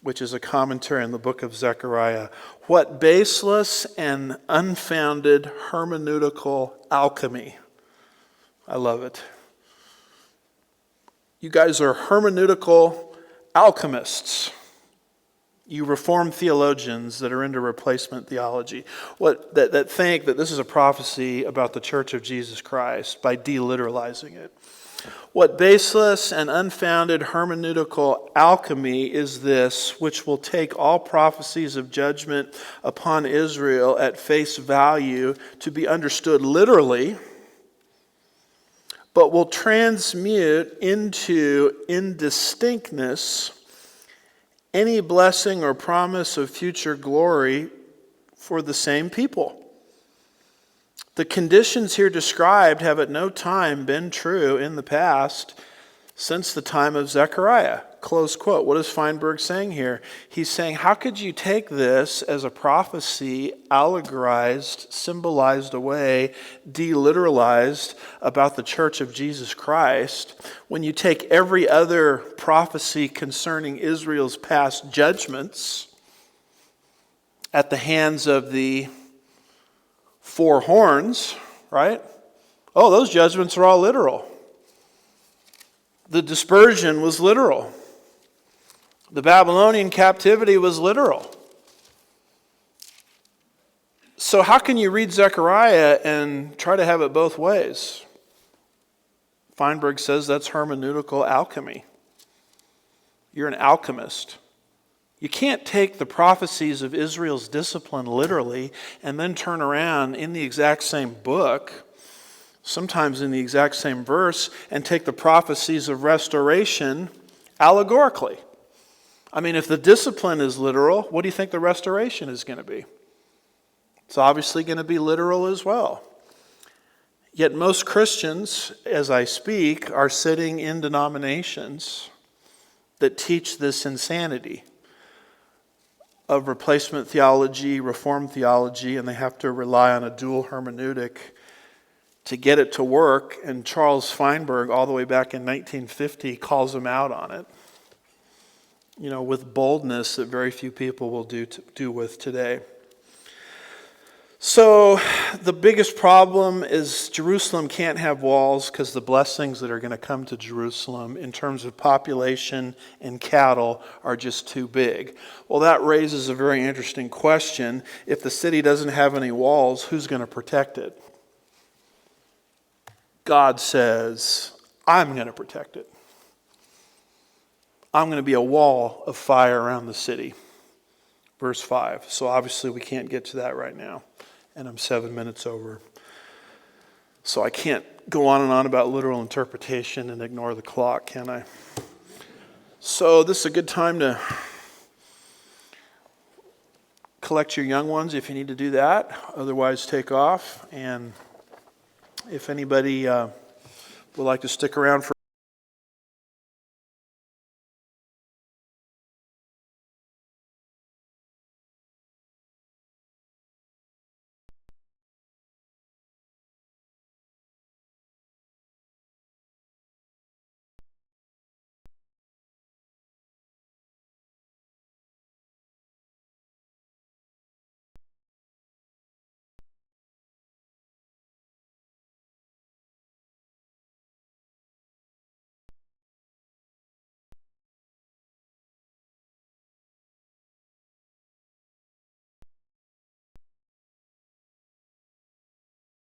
which is a commentary on the book of Zechariah? What baseless and unfounded hermeneutical alchemy. I love it. You guys are hermeneutical alchemists. You Reformed theologians that are into replacement theology, that think that this is a prophecy about the Church of Jesus Christ by deliteralizing it. What baseless and unfounded hermeneutical alchemy is this, which will take all prophecies of judgment upon Israel at face value to be understood literally, but will transmute into indistinctness any blessing or promise of future glory for the same people. The conditions here described have at no time been true in the past since the time of Zechariah. Close quote. What is Feinberg saying here? He's saying, how could you take this as a prophecy, allegorized, symbolized away, deliteralized about the church of Jesus Christ, when you take every other prophecy concerning Israel's past judgments at the hands of the four horns, right? Oh, those judgments are all literal. The dispersion was literal. The Babylonian captivity was literal. So how can you read Zechariah and try to have it both ways? Feinberg says that's hermeneutical alchemy. You're an alchemist. You can't take the prophecies of Israel's discipline literally and then turn around in the exact same book, sometimes in the exact same verse, and take the prophecies of restoration allegorically. I mean, if the discipline is literal, what do you think the restoration is going to be? It's obviously going to be literal as well. Yet most Christians, as I speak, are sitting in denominations that teach this insanity of replacement theology, reformed theology, and they have to rely on a dual hermeneutic to get it to work. And Charles Feinberg, all the way back in 1950, calls them out on it, with boldness that very few people will do with today. So the biggest problem is Jerusalem can't have walls because the blessings that are going to come to Jerusalem in terms of population and cattle are just too big. Well, that raises a very interesting question. If the city doesn't have any walls, who's going to protect it? God says, I'm going to protect it. I'm going to be a wall of fire around the city. Verse 5. So obviously we can't get to that right now. And I'm 7 minutes over. So I can't go on and on about literal interpretation and ignore the clock, can I? So this is a good time to collect your young ones if you need to do that. Otherwise, take off. And if anybody would like to stick around for